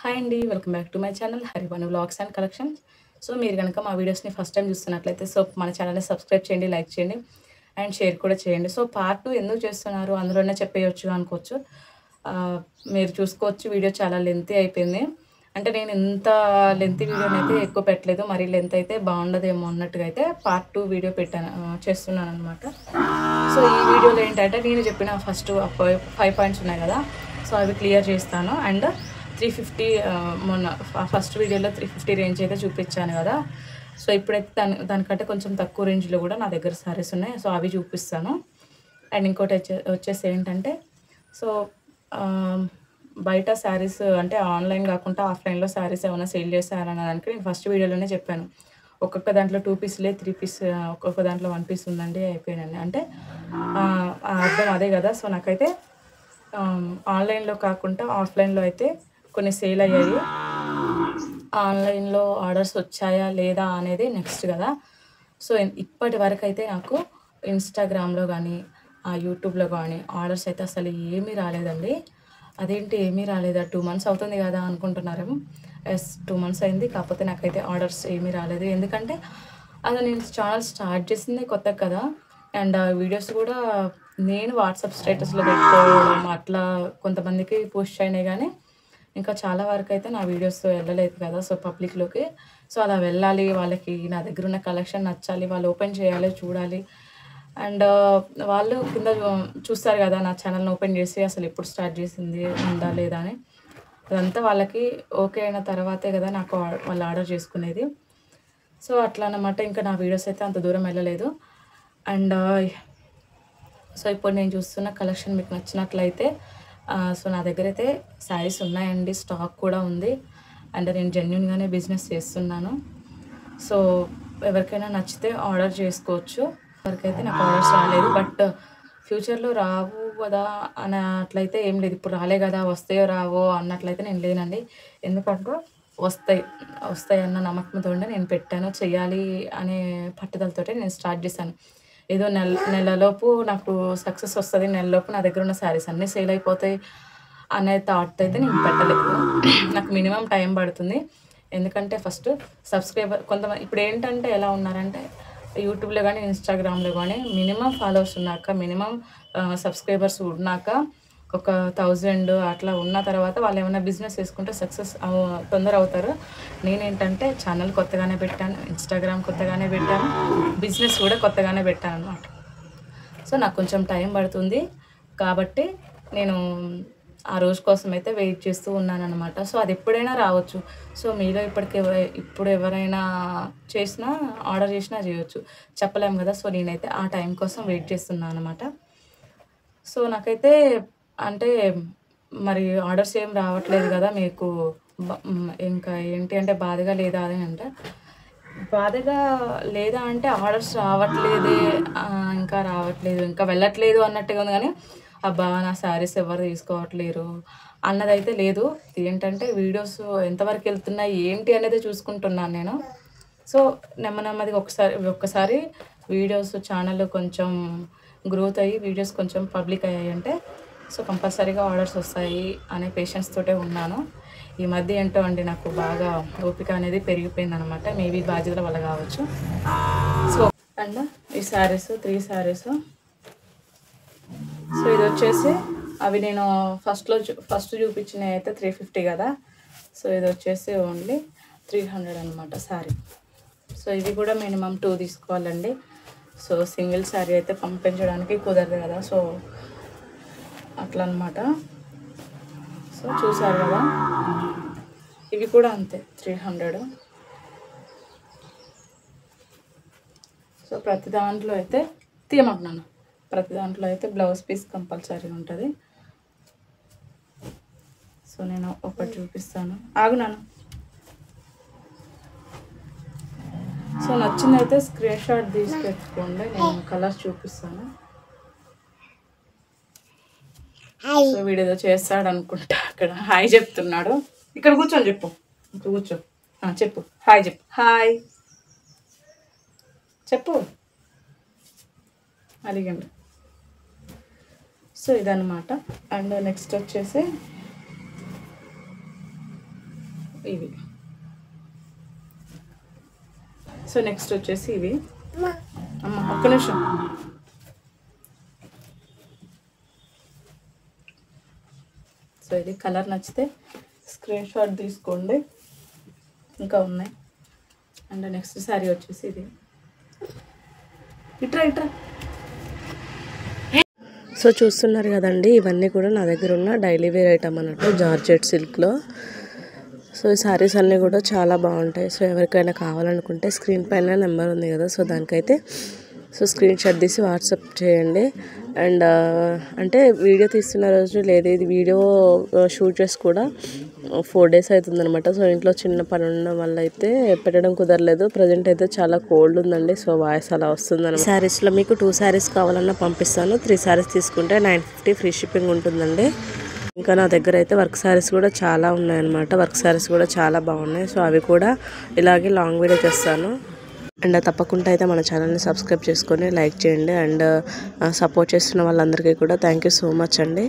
Hi అండి. Welcome back to my channel Harivani vlogs and collections. So మీరు గనక మా వీడియోస్‌ని ఫస్ట్ టైమ్ చూస్తున్నట్లయితే మన ఛానల్‌ని సబ్స్క్రైబ్ చేయండి, లైక్ చేయండి అండ్ షేర్ కూడా చేయండి. సో పార్ట్ 2 ఎందుకు చేస్తున్నారు? అందులోనే చెప్పేయొచ్చు అనుకోవచ్చు. ఆహ్, మీరు చూసుకోవచ్చు వీడియో చాలా లెంతీ అయిపోయింది. అంటే నేను ఇంత లెంతీ వీడియోనైతే ఎక్కువ పెట్టలేదు. మరి లెంత్ అయితే బాగుండదేమో అన్నట్టుగా అయితే పార్ట్ 2 వీడియో చేస్తున్నాననమాట. సో ఈ వీడియోలో ఏంటంటే నేను చెప్పిన ఫస్ట్ 5 పాయింట్స్ ఉన్నాయి కదా! సో అవి క్లియర్ చేస్తాను. అండ్ 350 మొన్న ఫస్ట్ వీడియోలో 350 రేంజ్ అయితే చూపించాను కదా! సో ఇప్పుడైతే దానికంటే కొంచెం తక్కువ రేంజ్‌లో కూడా నా దగ్గర సారీస్ ఉన్నాయి. సో అవి చూపిస్తాను. అండ్ ఇంకోటి వచ్చేసి ఏంటంటే సో ఆహ్, బయట శారీస్ అంటే ఆన్‌లైన్ కాకుండా ఆఫ్‌లైన్‌లో శారీస్ ఏమైనా సేల్ చేస్తారన్న దానికి నేను ఫస్ట్ వీడియోలోనే చెప్పాను. ఒక్కొక్క దాంట్లో 2 పీస్‌లే, 3 పీస్ ఒక్కొక్క దాంట్లో 1 పీస్ ఉందండి అయిపోయానండి. అంటే అర్థం అదే కదా! సో నాకైతే ఆన్‌లైన్‌లో కాకుండా ఆఫ్‌లైన్‌లో అయితే కొన్ని సేల్ అయ్యాయి. ఆన్‌లైన్‌లో ఆర్డర్స్ వచ్చాయా లేదా అనేది నెక్స్ట్ కదా! సో ఇప్పటి వరకైతే నాకు ఇన్‌స్టాగ్రామ్‌లో గానీ, యూట్యూబ్‌లో గానీ ఆర్డర్స్ అయితే అసలు ఏమీ రాలేదండి. అదేంటి ఏమీ రాలేదా? 2 మంత్స్ అవుతుంది కదా అనుకుంటున్నారేమో. యెస్, 2 మంత్స్ అయింది. కాకపోతే నాకైతే ఆర్డర్స్ ఏమీ రాలేదు. ఎందుకంటే అది నేను ఛానల్ స్టార్ట్ చేసిందే కొత్తగా కదా! అండ్ వీడియోస్ కూడా నేను వాట్సాప్ స్టేటస్‌లో పెట్టుకోవడం అట్లా కొంతమందికి పుష్ అయినాయి గానీ ఇంకా చాలా వరకైతే నా వీడియోస్ వెళ్ళలేదు కదా! సో పబ్లిక్‌లోకి. సో అలా వెళ్ళాలి, వాళ్ళకి నా దగ్గరున్న కలెక్షన్ నచ్చాలి, వాళ్ళు ఓపెన్ చేయాలి, చూడాలి. అండ్ వాళ్ళు కింద చూస్తారు కదా! నా ఛానెల్‌ని ఓపెన్ చేసి అసలు ఎప్పుడు స్టార్ట్ చేసింది, ఉందా లేదా అని. అదంతా వాళ్ళకి ఓకే అయిన తర్వాతే కదా నాకు వాళ్ళు ఆర్డర్ చేసుకునేది. సో అట్లా అన్నమాట. ఇంకా నా వీడియోస్ అయితే అంత దూరం వెళ్ళలేదు. అండ్ సో ఇప్పుడు నేను చూస్తున్న కలెక్షన్ మీకు నచ్చినట్లయితే సో నా దగ్గరైతే శారీస్ ఉన్నాయండి. స్టాక్ కూడా ఉంది. అండ్ నేను జెన్యూన్‌గానే బిజినెస్ చేస్తున్నాను. సో ఎవరికైనా నచ్చితే ఆర్డర్ చేసుకోవచ్చు. వరకైతే నాకు ఆర్డర్స్ రాలేదు. బట్ ఫ్యూచర్‌లో రావు గదా! అట్లయితే ఏం లేదు. ఇప్పుడు రాలే గదా! వస్తాయో రావో అన్నట్లయితే నేను లేనండి. ఎందుకంటే వస్తాయి. వస్తాయన్న నమ్మకంతోనే నేను పెట్టాను. చెయ్యాలి అనే పట్టుదలతోటే నేను స్టార్ట్ చేశాను. ఏదో నెలలోపు నాకు సక్సెస్ వస్తది. నెలలోపు నా దగ్గరున్న శారీస్ అన్నీ సేల్ అయిపోతాయి అనే థాట్‌తో అయితే నేను పెట్టలేదు. నాకు మినిమమ్ టైం పడుతుంది. ఎందుకంటే ఫస్ట్ ఇప్పుడేంటంటే ఎలా ఉన్నారంటే యూట్యూబ్‌లో గానీ, ఇన్‌స్టాగ్రామ్‌లో గానీ మినిమమ్ ఫాలోవర్స్ ఉన్నాక, మినిమమ్ సబ్స్క్రైబర్స్ ఉన్నాక ఒక 1000 అట్లా ఉన్న తర్వాత వాళ్ళేమన్నా బిజినెస్ చేసుకుంటే సక్సెస్ తొందర అవుతారు. నేనేంటంటే ఛానల్ కొత్తగానే పెట్టాను. ఇన్‌స్టాగ్రామ్ కొత్తగానే పెట్టాను. బిజినెస్ కూడా కొత్తగానే పెట్టాననమాట. సో నాకు కొంచెం టైం పడుతుంది. కాబట్టి నేను ఆ రోజు కోసమైతే వెయిట్ చేస్తూ ఉన్నాననమాట. సో అది ఎప్పుడైనా రావచ్చు. సో మీలో ఇప్పుడు ఎవరైనా చేసినా ఆర్డర్ చేసినా చేయొచ్చు. చెప్పలేము కదా! సో నేనైతే ఆ టైం కోసం వెయిట్ చేస్తున్నా అనమాట. సో నాకైతే అంటే మరి ఆర్డర్స్ ఏం రావట్లేదు గదా! మీకు ఇంకా ఏంటి అంటే బాధగా లేదా అని అంటే, బాధగా లేదా అంటే ఆర్డర్స్ రావట్లేదే, ఇంకా రావట్లేదు, ఇంకా వెళ్ళట్లేదు అన్నట్టుగా ఉంది గానీ, అబ్బా! నా శారీస్ ఎవరు తీసుకోవట్లేరు అన్నదైతే లేదు. ఏంటంటే వీడియోస్ ఎంతవరకు ఎళ్తున్నాయి ఏంటి అనేది చూసుకుంటున్నాను నేను. సో నెమ్మదిగా ఒక్కసారి వీడియోస్ ఛానల్ కొంచెం గ్రోత్ అయ్యి వీడియోస్ కొంచెం పబ్లిక్ అయ్యాయంటే సో కంపల్సరీగా ఆర్డర్స్ వస్తాయి అనే పేషెన్స్ తోటే ఉన్నాను. ఈ మధ్య ఏంటో అండి నాకు బాగా ఓపిక అనేది పెరిగిపోయిందనమాట. మేబీ బాధ్యతల వల్ల కావచ్చు. సో అండ్ ఈ శారీస్ 3 శారీస్. సో ఇదొచ్చేసి అవి నేను ఫస్ట్ చూపించినవి అయితే 350 కదా! సో ఇదొచ్చేసి ఓన్లీ 300 అనమాట శారీ. సో ఇవి కూడా మినిమమ్ 2 తీసుకోవాలండి. సో సింగిల్ శారీ అయితే పంపించడానికి కుదరదు కదా! సో అట్లా అనమాట. సో చూసారు కదా! ఇవి కూడా అంతే 300. సో ప్రతి దాంట్లో అయితే తీయమంటున్నాను. ప్రతి దాంట్లో అయితే బ్లౌజ్ పీస్ కంపల్సరీ ఉంటుంది. సో నేను ఒకటి చూపిస్తాను. ఆగునాను. సో నచ్చిందైతే స్క్రీన్ షాట్ తీసి పెట్టుకోండి. నేను కలర్స్ చూపిస్తాను. సో వీడేదో చేస్తాడు అనుకుంటా. అక్కడ హాయ్ చెప్తున్నాడు. ఇక్కడ కూర్చొని చెప్పు. ఇక్కడ కూర్చో. చెప్పు హాయ్ చెప్పు. హాయ్ చెప్పు అడిగండి. సో ఇదన్నమాట. అండ్ నెక్స్ట్ వచ్చేసి ఇవి. సో నెక్స్ట్ వచ్చేసి ఇవి. అమ్మ ఒక్క నిమిషం. సో ఇది కలర్ నచ్చితే స్క్రీన్ షాట్ తీసుకోండి, ఇంకా ఉన్నాయి. అండ్ నెక్స్ట్ శారీ వచ్చేసి ఇది. ఇట్రా. సో చూస్తున్నారు కదండి, ఇవన్నీ కూడా నా దగ్గర ఉన్న డైలీ వేర్ ఐటమ్ అన్నట్టు, జార్జెట్ సిల్క్లో. సో ఈ శారీస్ అన్నీ కూడా చాలా బాగుంటాయి. సో ఎవరికైనా కావాలనుకుంటే స్క్రీన్ పైన నెంబర్ ఉంది కదా, సో దానికైతే స్క్రీన్ షాట్ తీసి వాట్సాప్ చేయండి. అండ్ అంటే వీడియో తీస్తున్న రోజు లేదు, ఇది వీడియో షూట్ చేసి కూడా 4 days అవుతుందన్నమాట. సో ఇంట్లో చిన్న పని ఉండడం వల్ల అయితే పెట్టడం కుదరలేదు. ప్రజెంట్ అయితే చాలా కోల్డ్ ఉందండి, సో వాయిస్ అలా వస్తుందన్నమాట. శారీస్లో మీకు 2 sarees కావాలన్నా పంపిస్తాను. 3 sarees తీసుకుంటే 950 ఫ్రీ షిప్పింగ్ ఉంటుందండి. ఇంకా నా దగ్గర అయితే వర్క్ శారీస్ కూడా చాలా ఉన్నాయన్నమాట. వర్క్ శారీస్ కూడా చాలా బాగున్నాయి. సో అవి కూడా ఇలాగే లాంగ్ వీడియో చేస్తాను. అండ్ తప్పకుండా అయితే మన ఛానల్ని సబ్స్క్రైబ్ చేసుకొని లైక్ చేయండి. అండ్ సపోర్ట్ చేస్తున్న వాళ్ళందరికీ కూడా థ్యాంక్ యూ సో మచ్ అండి.